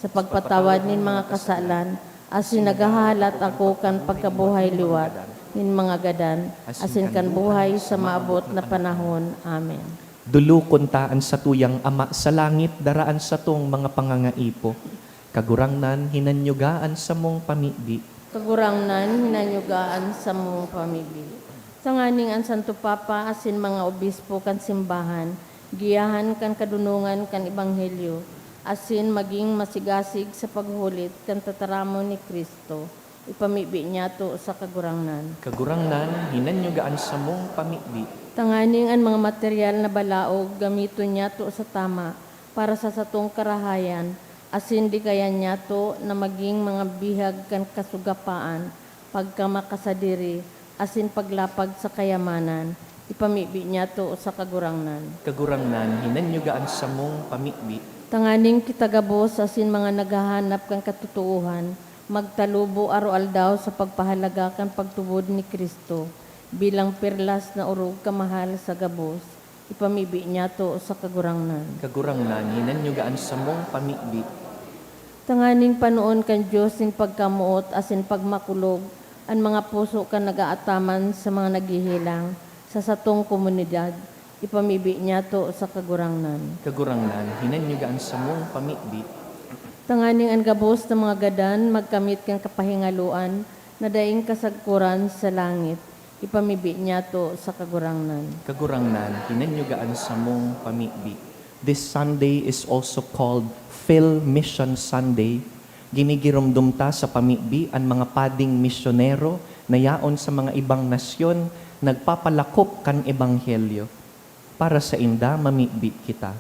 sa pagpatawad nin mga kasalan, asin naghahalat ako kan pagkabuhay liwat, nin mga gadan, asin kan buhay sa maabot na panahon. Amen. Dulukon taan sa tuyang Ama sa langit, daraan sa tong mga pangangaipo. Kagurangnan, hinanyugaan sa mong pamibi. Kagurangnan, hinanyugaan sa mong pamilya. Sa nganing ang Santo Papa, asin mga obispo kan simbahan, giyahan kan kadunungan kan ebanghelyo, asin maging masigasig sa paghulit kan tataramon ni Kristo. Ipamibi niya to sa kagurangnan. Kagurangnan, hinanyugaan sa mong pamibi. Tanganing ang mga material na balaog, gamito niya to sa tama para sa satong karahayan, asin di kaya niya to na maging mga bihag kan kasugapaan, pagka makasadiri, asin paglapag sa kayamanan. Ipamibi niya to sa kagurangnan. Kagurangnan, hinanyugaan sa mong pamibi. Tanganing kitagabos asin mga naghahanap kang katutuuhan, magtalubo aro-aldaw sa pagpahalaga kan pagtubod ni Kristo, bilang perlas na urog kamahal sa gabos. Ipamibi niya to sa kagurangnan. Kagurangnan, hinanyugaan sa mong pamibi. Tanganing panoon kan Diyos in pagkamuot asin pagmakulog, ang mga puso kan nagaataman sa mga naghihilang, sa satong komunidad, ipamibi niya to sa kagurangnan. Kagurangnan, hinanyugaan sa mong pamibi. Tanganing ang gabos ng mga gadan, magkamit kang kapahingaluan, na daing kasagkuran sa langit, ipamibi niya to sa kagurangnan. Kagurangnan, hinanyugaan sa mong pamibi. This Sunday is also called Phil Mission Sunday. Ginigirumdum ta sa pamibi ang mga pading misyonero na yaon sa mga ibang nasyon, nagpapalakop kan ebanghelyo. Para sa inda, mamibit kita.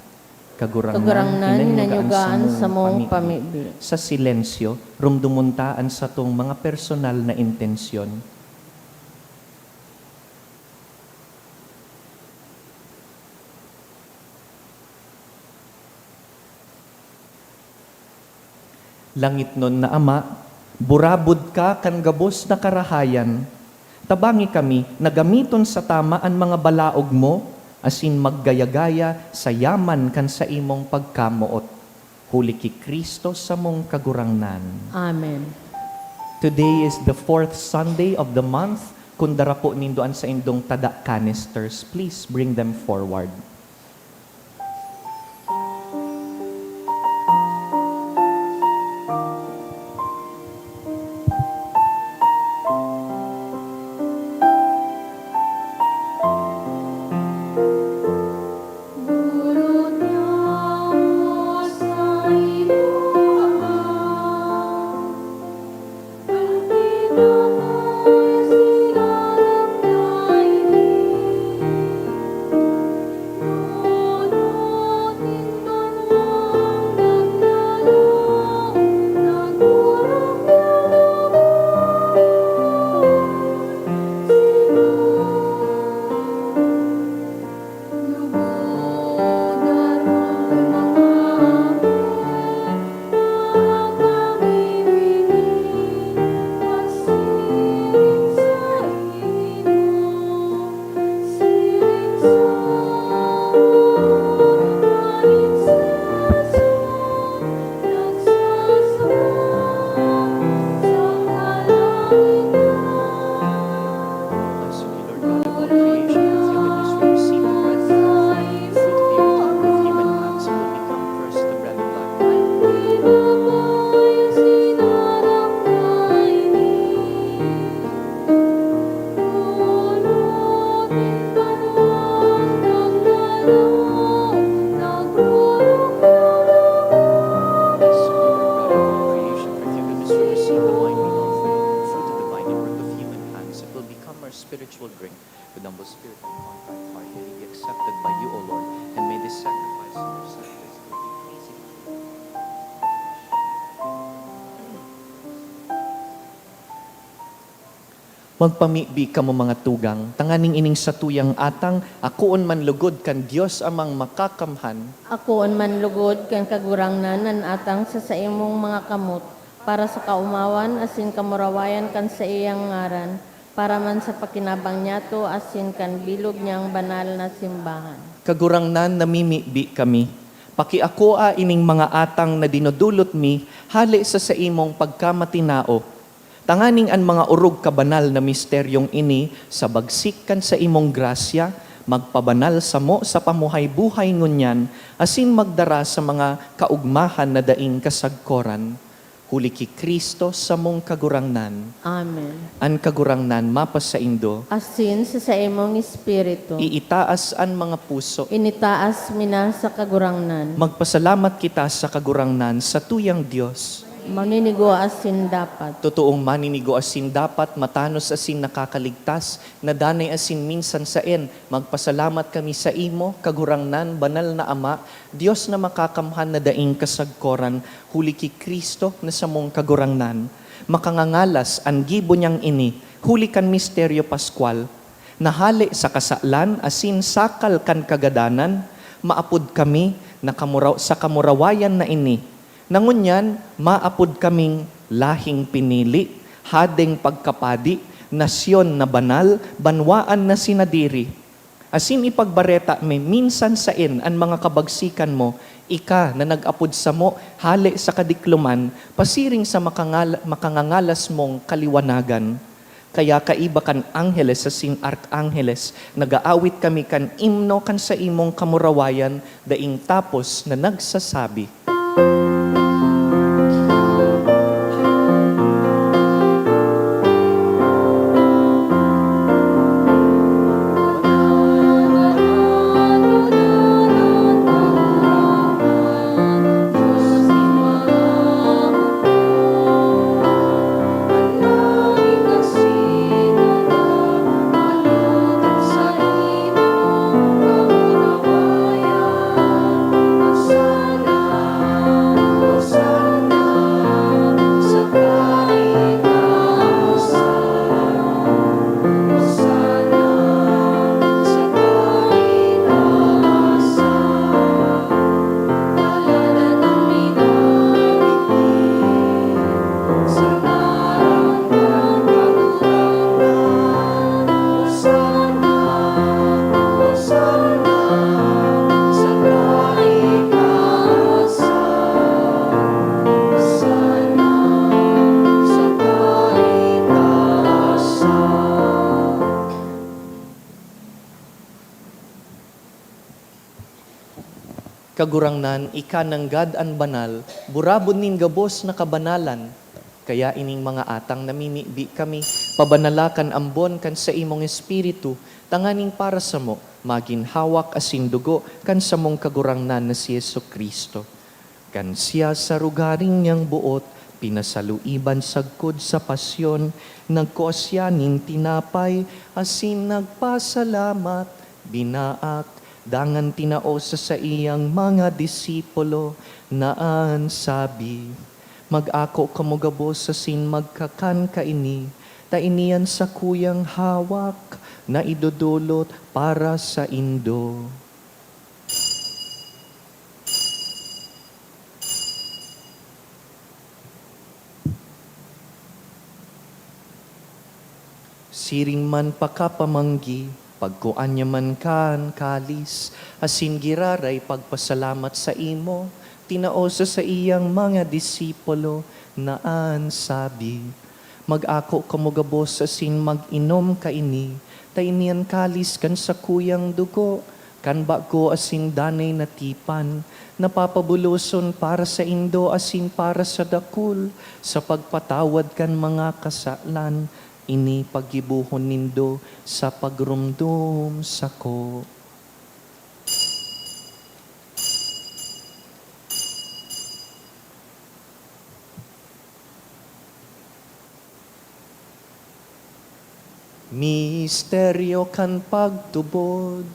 Kagurangnan, hinanyugaan sa mong pamibi. Sa silensyo, rumdumuntaan sa tong mga personal na intensyon. Langit nun na Ama, burabod ka kan gabos na karahayan. Tabangi kami na gamiton sa tamaan mga balaog mo, asin maggaya-gaya sa yaman kan sa imong pagkamuot. Huli ki Kristo sa mong kagurangnan. Amen. Today is the 4th Sunday of the month. Kung dara po nindoan sa indong tada canisters, please bring them forward. will drink with humble spirit and contrite heart, may he be accepted by you, O Lord, and may this sacrifice of your Son be pleasing to you. Magpamibi ka mo mga tugang, tanganing ining sa tuyang atang, akuon man lugod kan Dios amang makakamhan, Ako man lugod kan kagurangnan nan atang sa imong mga kamot para sa kaumawan asin kamurawayan kan sa iyang ngaran para man sa pakinabang niyato asin kan bilog niyang banal na simbahan. kagurangnan namimibi kami. Pakiakoa ining mga atang na dinudulot mi, hali sa imong pagkamatinao. Tanganing ang mga urog kabanal na misteryong ini sa bagsik kan sa imong grasya, magpabanal sa mo sa pamuhay-buhay ngunyan, asin magdara sa mga kaugmahan na daing kasagkoran. Huli ki Kristo sa mong kagurangnan. Amen. An kagurangnan mapas sa indo, Asin sa imong espiritu, iitaas an mga puso. initaas mina sa kagurangnan, Magpasalamat kita sa kagurangnan sa tuyang Diyos. maninigo asin dapat. Totoong maninigo asin dapat, matanos asin nakakaligtas, nadanay asin minsan saen, magpasalamat kami sa imo, kagurangnan, banal na Ama, Diyos na makakamhan na daing kasagkoran, huli ki Kristo na sa mong kagurangnan. Makangangalas ang gibo niyang ini, huli kan misteryo Pascual, nahali sa kasalan, asin sakal kan kagadanan, maapod kami na sa kamurawayan na ini, nangunyan, maapod kaming lahing pinili, hadeng pagkapadi, nasyon na banal, banwaan na sinadiri. Asin ipagbareta may minsan sain ang mga kabagsikan mo, ika na nag-apod sa mo, hali sa kadikluman, pasiring sa makangangalas mong kaliwanagan. Kaya kaiba kan angheles sa sin arkangeles, nagaawit kami kan imno kan sa imong kamurawayan, daing tapos na nagsasabi, kagurangnan, ika ng God an banal, burabon nin gabos na kabanalan. Kaya ining mga atang namimibi kami, pabanalakan ambon kan sa imong espiritu, tanganing para sa mo, magin hawak asin dugo kan sa mong kagurangnan na si Yesu Kristo. Kan siya sa rugaring niyang buot, pinasaluiban sagkod sa pasyon, nagkoasyanin tinapay, asin nagpasalamat, binaak, dangan tinao sa iyang mga disipulo, naan sabi, mag-ako kamugabos sa sin magkakan kaini, tainian sa kuyang hawak, na idudulot para sa indo. Siring man pakapamanggi, pagkuan niya man kan kalis, asin giraray pagpasalamat sa imo, tinaosa sa iyang mga disipulo, naan sabi, mag-ako kamugabos asin mag-inom kaini, tainian kalis kan sa kuyang dugo, kan bago asin danay na tipan, napapabuloson para sa indo asin para sa dakul, sa pagpatawad kan mga kasalan, ini pagibuhon nindo sa pagrumdum sako. Misteryo kan pagtubod.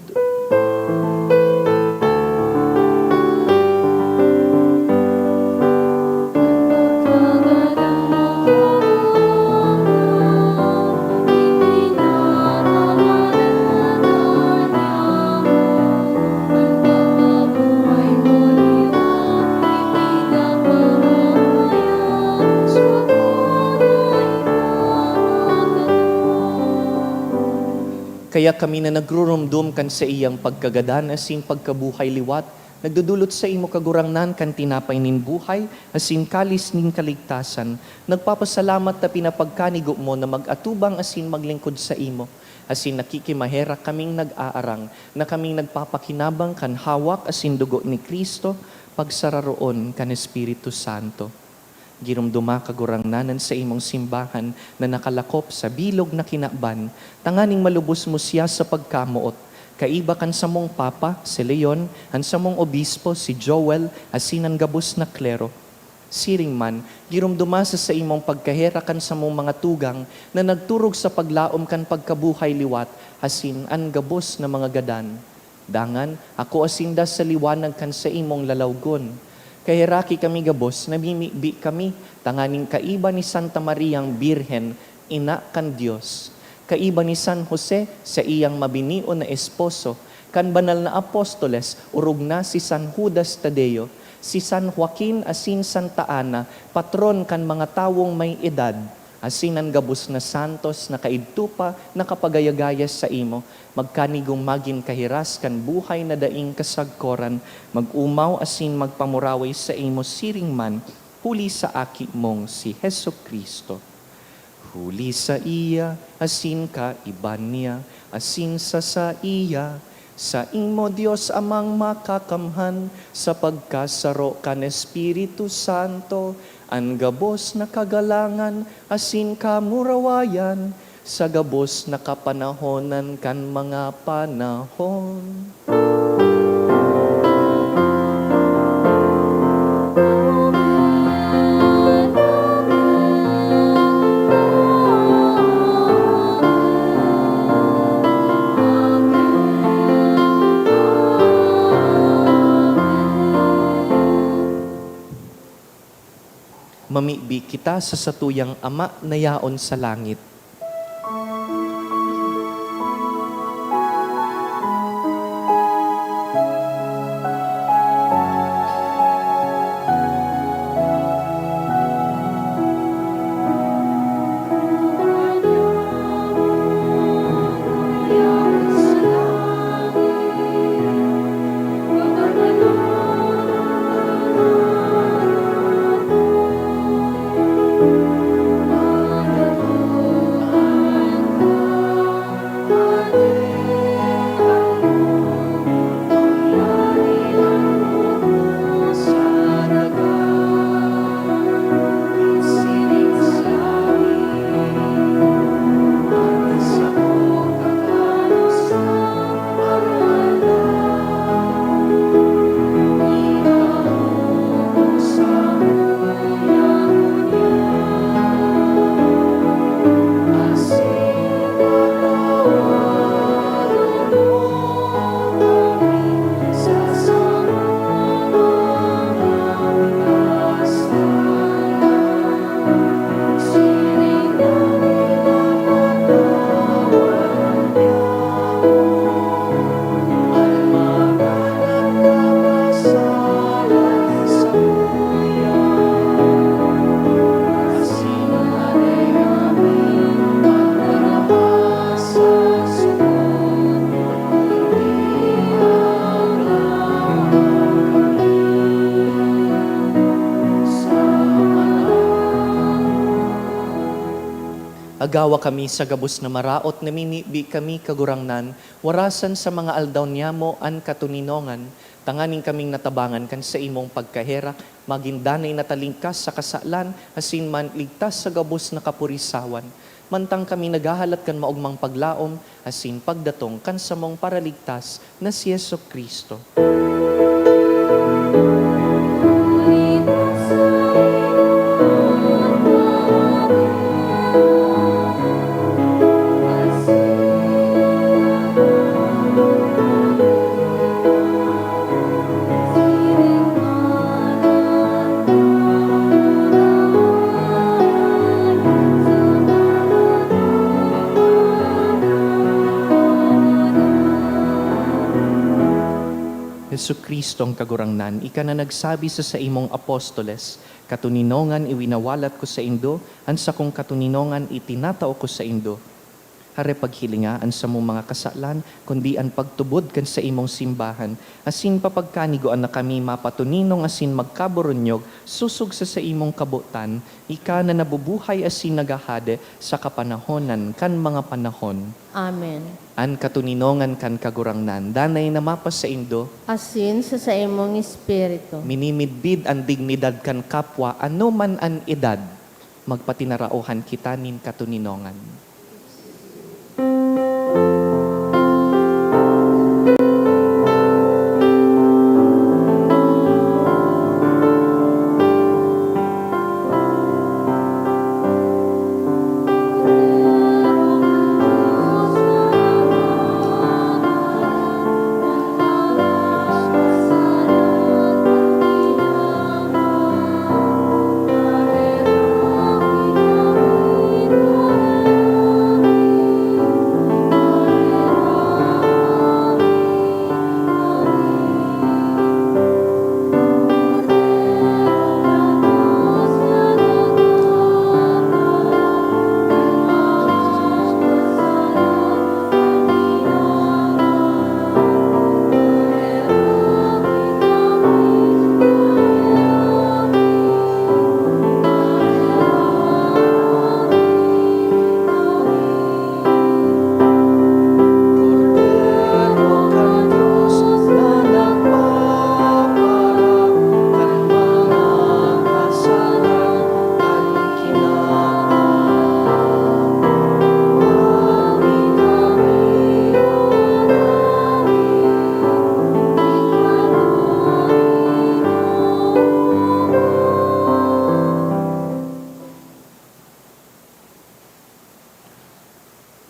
Kaya kami na nagrurumdum kan sa iyang pagkagadan asin pagkabuhay liwat, nagdudulot sa imo kagurangnan kan tinapay nin buhay, asin kalis nin kaligtasan. Nagpapasalamat na pinapagkanigo mo na mag-atubang asin maglingkod sa imo. Asin nakikimahera kaming nag-aarang, na kaming nagpapakinabang kan hawak asin dugo ni Kristo, pagsararoon kan Espiritu Santo. Girumduma kagurangnanan sa imong simbahan na nakalakop sa bilog na kinaban, tanganing malubos mo siya sa pagkamuot. Kaiba kan sa mong papa, si Leon, han sa mong obispo, si Joel, asinan gabos na klero. Siring man, girumduma sa imong pagkahera kan sa mong mga tugang na nagturog sa paglaom kan pagkabuhay liwat, asin an gabos na mga gadan. Dangan, ako asinda sa liwanag kan sa imong lalawgon. Kahiraki kami gabos, namimibi kami, tanganing kaiba ni Santa Mariang Birhen, ina kan Diyos. Kaiba ni San Jose sa iyang mabinio na esposo, kan banal na apostoles, urog na si San Judas Tadeo, si San Joaquin asin Santa Ana, patron kan mga tawong may edad, asin ang gabos na santos na kaidto pa nakapagayagayas sa imo, magkanigong magin kahiras kan buhay na daing kasagkoran, mag-umaw asin magpamuraway sa imo siring man, huli sa aki mong si Heso Kristo. Huli sa iya, asin ka iban niya, asin sa iya, sa imo Diyos amang makakamhan, sa pagkasaro kan Espiritu Santo, ang gabos na kagalangan, asin kamurawayan, sa gabos na kapanahonan kan mga panahon. Mamibi kita sa satuyang Ama na yaon sa langit. Agawa kami sa gabos na maraot, namimibi kami kagurangnan, warasan sa mga aldaw niyamo an katuninongan, tanganing kaming natabangan kan sa imong pagkahera, magindanay natalingkas sa kasalan, asin man ligtas sa gabos na kapurisawan. Mantang kami naghahalat kan maugmang paglaom, asin pagdatong kan sa mong paraligtas na si Yeso Kristo. Kristo ang kagurangnan, ika na nagsabi sa imong apostoles, katuninongan iwinawalat ko sa indo, ansa kong katuninongan itinatao ko sa indo. Hare paghilingaan sa mong mga kasalan, kundi ang pagtubod kan sa imong simbahan, asin papagkanigoan na kami mapatuninong asin magkaburonyog, susug sa imong kabutan, ika na nabubuhay asin nagahade sa kapanahonan kan mga panahon. Amen. An katuninongan kan kagurangnan, danay na mapas sa indo, Asin sa imong espiritu. minimidbid ang dignidad kan kapwa, ano man an edad, magpatinarauhan kita nin katuninongan.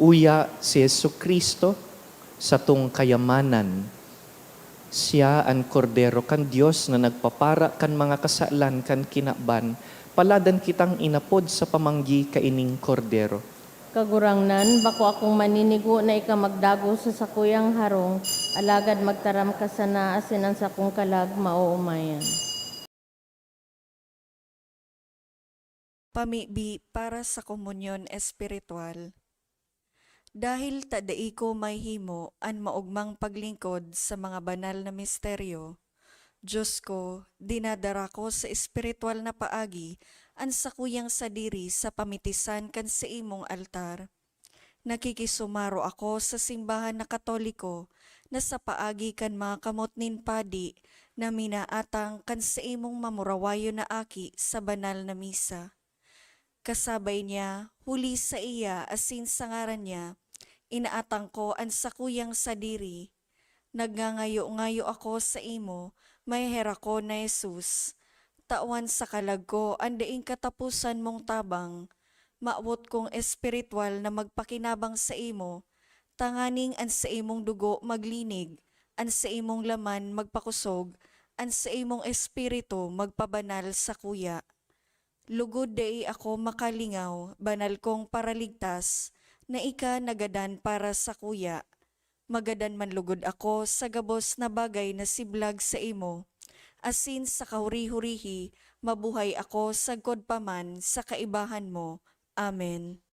Uya si Jesucristo sa tung kayamanan. Siya ang kordero kan Dios na nagpapara kan mga kasalan kan kinaban, paladan kitang inapod sa pamanggi kaining kordero. Kagurangnan, bako akong maninigo na ika magdago sa sakuyang harong, alagad magtaram ka sana asin ang sakong kalag mauumayan. Pamibi para sa komunyon espiritual. Dahil tadai ko may himo an maugmang paglingkod sa mga banal na misteryo, Diyos ko, dinadara ko sa espiritual na paagi ang sakuyang sadiri sa pamitisan kan sa imong altar. Nakikisumaro ako sa simbahan na Katoliko na sa paagi kan mga kamot nin padi na minaatang kan sa imong mamurawayo na aki sa banal na misa. Kasabay niya, huli sa iya asin sa ngaran niya, inaatang ko ang sakuyang sadiri. Nagngangayo-ngayo ako sa imo, may hera ko na Jesus. Tawan sa kalag ko, andaing katapusan mong tabang. Maawot kong espiritual na magpakinabang sa imo. Tanganing an sa imong dugo maglinig, an sa imong laman magpakusog, an sa imong espiritu magpabanal sa kuya. Lugod dai ako makalingaw, banal kong paraligtas, na ika nagadan para sa kuya. Magadan man lugod ako sa gabos na bagay na siblag sa imo. Asin sa kahuri-hurihi, mabuhay ako sa godpaman sa kaibahan mo. Amen.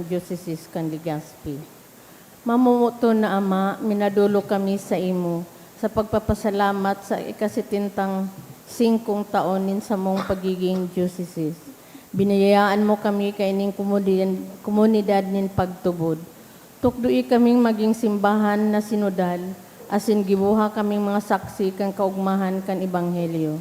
kan Diocese kan Legazpi. Mamumuto na Ama, minadulo kami sa imo sa pagpapasalamat sa ikasitintang 5 taon nin sa mong pagiging Diocese. Binayaan mo kami kaining komunidad nin pagtubod. Tukdui kaming maging simbahan na sinodal, asin gibuha kaming mga saksi kan kaugmahan kan Ebanghelyo.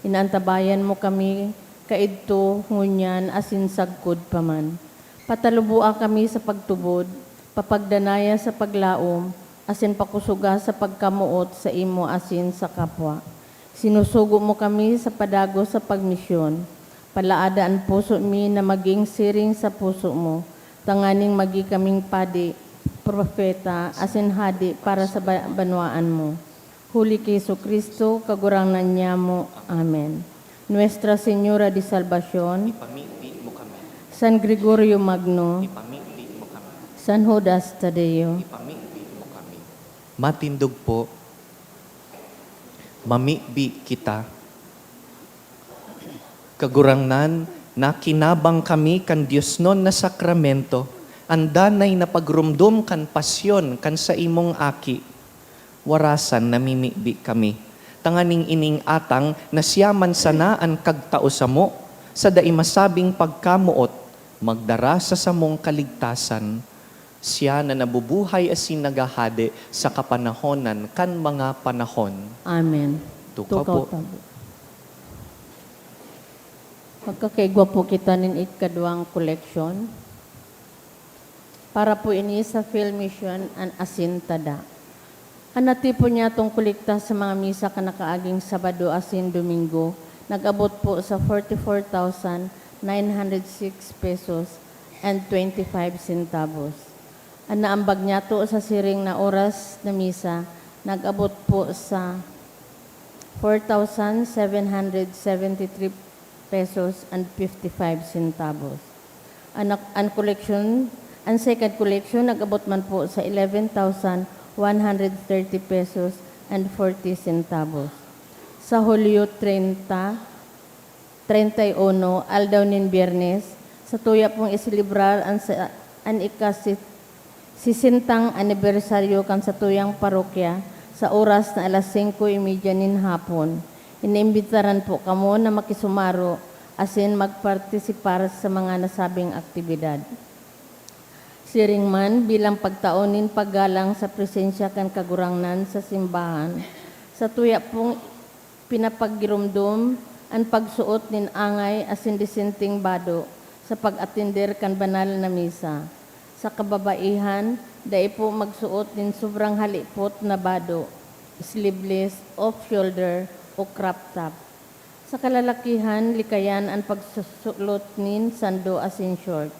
Inaantabayan mo kami kaidto ngunyan asin sagkod paman. Patalubua kami sa pagtubod, papagdanaya sa paglaom, asin pakusuga sa pagkamuot sa imo asin sa kapwa. Sinusugo mo kami sa padago sa pagmisyon. Palaadaan puso mi na maging siring sa puso mo. Tanganing magi kaming padi, propeta, asin hadi para sa banwaan mo. Huli kay Kristo, kagurangnan niya mo. Amen. Nuestra Señora de Salvación, Ipamiti mo kami. San Gregorio Magno, Ipamiti mo kami. San Judas Tadeo, Ipamiti mo kami. Matindog po, mamibi kita. Kagurangnan, nakinabang kami kan Diyos non na sakramento, andanay na pagrumdum kan pasyon kan sa imong aki. Warasan namimibi kami. Tanganing ining atang nasyaman sanaan kagtao sa mo, sa daimasabing pagkamuot, magdara sa samong kaligtasan. Siya na nabubuhay asin nagahade sa kapanahonan kan mga panahon. Amen. Tukaw po. tabo. Pagkakaigwa po kita nin ikaduang collection. Para po ini sa Field Mission and Asin Tada. Anati po niya itong kolekta sa mga misa kanakaaging Sabado asin Domingo. Nag-abot po sa 44,906 pesos and 25 centavos. Ang naambag niya to sa siring na oras na misa, nag-abot po sa 4,773 pesos and 55 centavos. Ang second collection, nag-abot man po sa 11,130 pesos and 40 centavos. Sa Hulyo 31, aldaw nin Biyernes, sa tuya pong isilibrar ang sisintang anibersaryo kan sa tuyang parokya sa oras na alas 5:30 nin hapon. Inimbitaran po kamo na makisumaro asin magpartisipar sa mga nasabing aktibidad. Siring man bilang pagtaonin paggalang sa presensya kan kagurangnan sa simbahan. Sa tuya pong pinapagirumdum ang pagsuot nin angay asin disenting bado sa pag-atender kan banal na misa. Sa kababaihan, dai po magsuot nin sobrang halipot na bado, sleeveless, off-shoulder, o crop top. Sa kalalakihan, likayan ang pagsusulot nin sando asin short.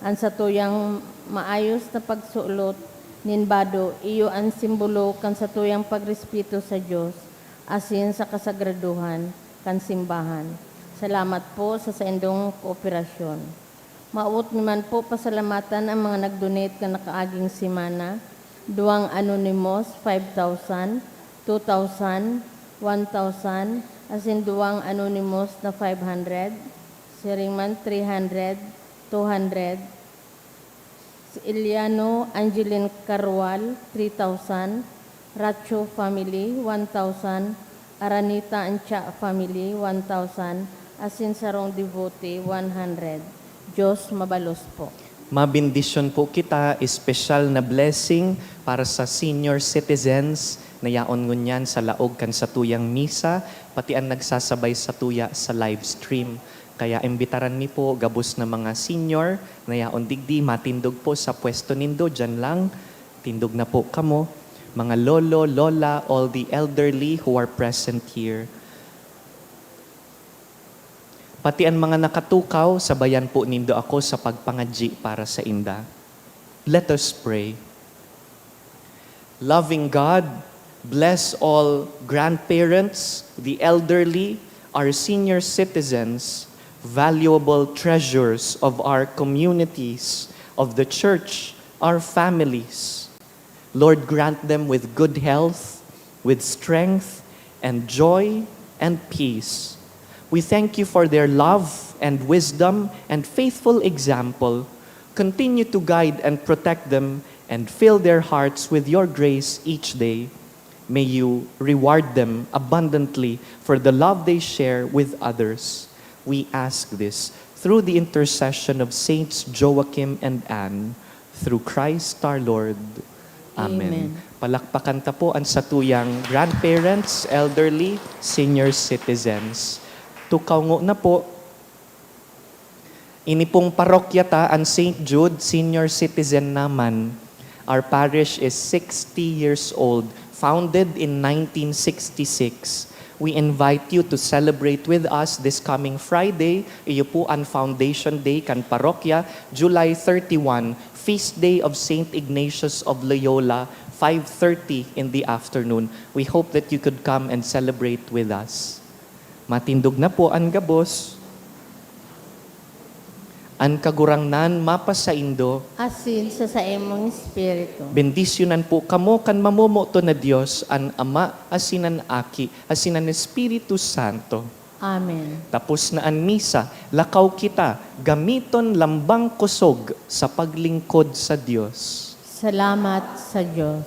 Ang sa tuyang maayos na pagsulot nin bado, iyo ang simbolo kan sa tuyang pagrespeto sa Diyos, asin sa kasagraduhan kan simbahan. Salamat po sa endong kooperasyon. Maut naman po pasalamatan ang mga nag-donate ka nakaaging simana. Duwang anonymous, 5,000, 2,000, 1,000, asin duwang anonymous na 500, siringman 300, 200, si Iliano Angeline Carwal, 3,000, Racho family, 1,000, Aranita Ancha family, 1,000, asin Sarong Devote, 100. Diyos mabalos po. Mabindisyon po kita, special na blessing para sa senior citizens na yaon ngunyan sa laog kan sa tuyang misa, pati ang nagsasabay sa tuya sa live stream. Kaya imbitaran mi po gabos na mga senior na yaon digdi, matindog po sa pwesto nindo, dyan lang, tindog na po kamo. Mga lolo, lola, all the elderly who are present here. Pati ang mga nakatukaw, sabayan po nindo ako sa pagpangadji para sa inda. Let us pray. Loving God, bless all grandparents, the elderly, our senior citizens, valuable treasures of our communities, of the church, our families. Lord, grant them with good health, with strength, and joy, and peace. We thank you for their love and wisdom and faithful example. continue to guide and protect them and fill their hearts with your grace each day. May you reward them abundantly for the love they share with others. We ask this through the intercession of Saints Joachim and Anne, through Christ our Lord. Amen. Amen. Palakpakan ta po ang satuyang grandparents, elderly, senior citizens. Tukaw na po, ini pong parokya ta ang St. Jude senior citizen naman. Our parish is 60 years old, founded in 1966. We invite you to celebrate with us this coming Friday. Iyo po ang Foundation Day kan parokya, July 31, Feast Day of St. Ignatius of Loyola, 5:30 in the afternoon. We hope that you could come and celebrate with us. Matindog na po ang gabos. An kagurangnan mapasaindo, Asin sa imong espiritu. bendisyonan po kamo kan mamomoto na Dios, an Ama, asinan Aki, asinan Espiritu Santo. Amen. Tapos na ang misa, lakaw kita, gamiton lambang kusog sa paglingkod sa Dios. Salamat sa Diyos.